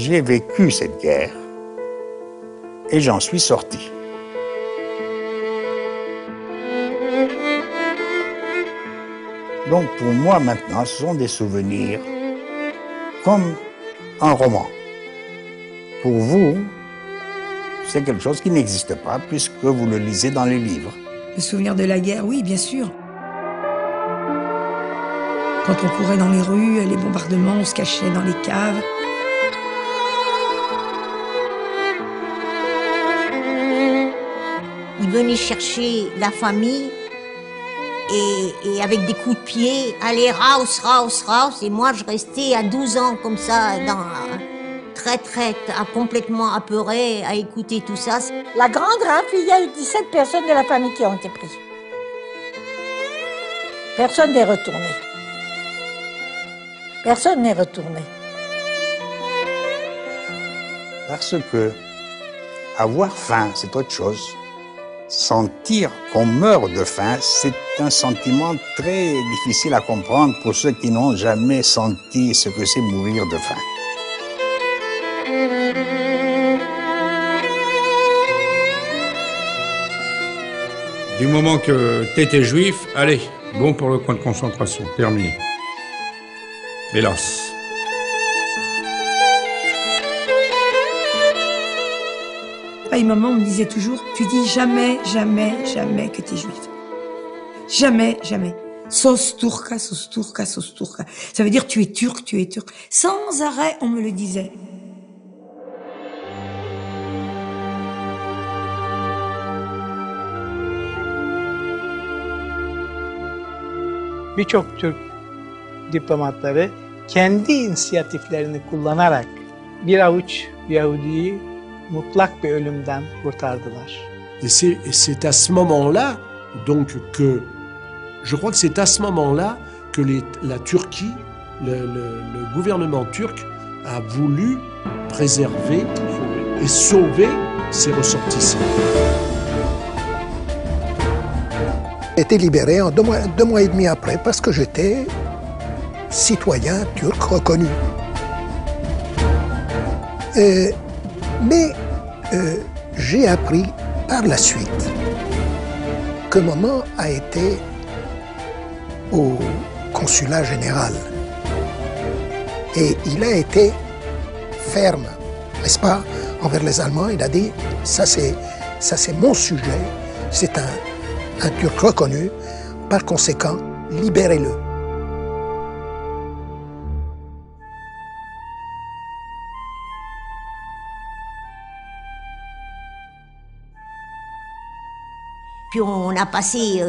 J'ai vécu cette guerre et j'en suis sorti. Donc pour moi maintenant, ce sont des souvenirs comme un roman. Pour vous, c'est quelque chose qui n'existe pas puisque vous le lisez dans les livres. Le souvenir de la guerre, oui, bien sûr. Quand on courait dans les rues, les bombardements, on se cachait dans les caves. Ils venaient chercher la famille et avec des coups de pied, allez, raus, raus, raus. Et moi, je restais à 12 ans comme ça, complètement apeurée à écouter tout ça. La grande rafle, il y a eu 17 personnes de la famille qui ont été prises. Personne n'est retourné. Personne n'est retourné. Parce que avoir faim, c'est autre chose. Sentir qu'on meurt de faim, c'est un sentiment très difficile à comprendre pour ceux qui n'ont jamais senti ce que c'est mourir de faim. Du moment que t'étais juif, allez, bon pour le camp de concentration, terminé. Hélas. Papa et maman me disaient toujours, tu dis jamais, jamais, jamais que t'es juif. Jamais, jamais. Sos turca, sos turca, sos turca. Ça veut dire tu es turc, tu es turc. Sans arrêt, on me le disait. Birçok Türk diplomatları kendi inisiyatiflerini kullanarak bir avuç Yahudi'yi mutlak bir ölümden kurtardılar. Et c'est à ce moment-là, donc, que je crois que c'est à ce moment-là que la Turquie, le gouvernement turc a voulu préserver et sauver ses ressortissants. J'ai été libéré en deux mois et demi après parce que j'étais citoyen turc reconnu. Mais j'ai appris par la suite que maman a été au consulat général. Et il a été ferme, n'est-ce pas, envers les Allemands. Il a dit, ça c'est mon sujet, c'est un Turc reconnu, par conséquent, libérez-le. Puis on a passé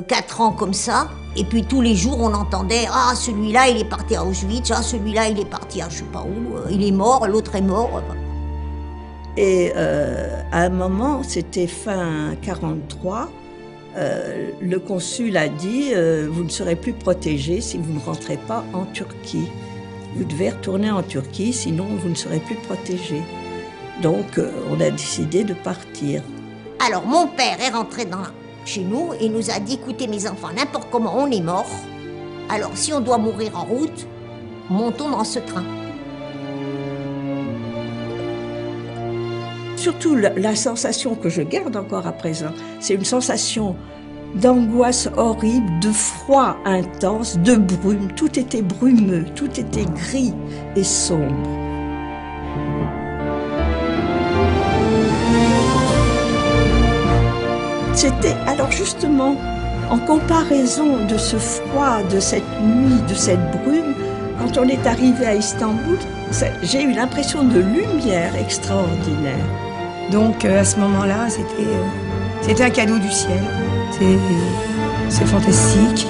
4 ans comme ça, et puis tous les jours on entendait « Ah, celui-là il est parti à Auschwitz, ah, celui-là il est parti à je sais pas où, il est mort, l'autre est mort ». Et à un moment, c'était fin 1943, le consul a dit vous ne serez plus protégés si vous ne rentrez pas en Turquie. Vous devez retourner en Turquie, sinon vous ne serez plus protégés. Donc on a décidé de partir. Alors mon père est rentré chez nous et nous a dit « Écoutez mes enfants, n'importe comment on est mort, alors si on doit mourir en route, montons dans ce train ». Surtout la sensation que je garde encore à présent, c'est une sensation d'angoisse horrible, de froid intense, de brume. Tout était brumeux, tout était gris et sombre. C'était alors justement, en comparaison de ce froid, de cette nuit, de cette brume, quand on est arrivé à Istanbul, j'ai eu l'impression de lumière extraordinaire. Donc à ce moment-là, c'était un cadeau du ciel. C'est fantastique.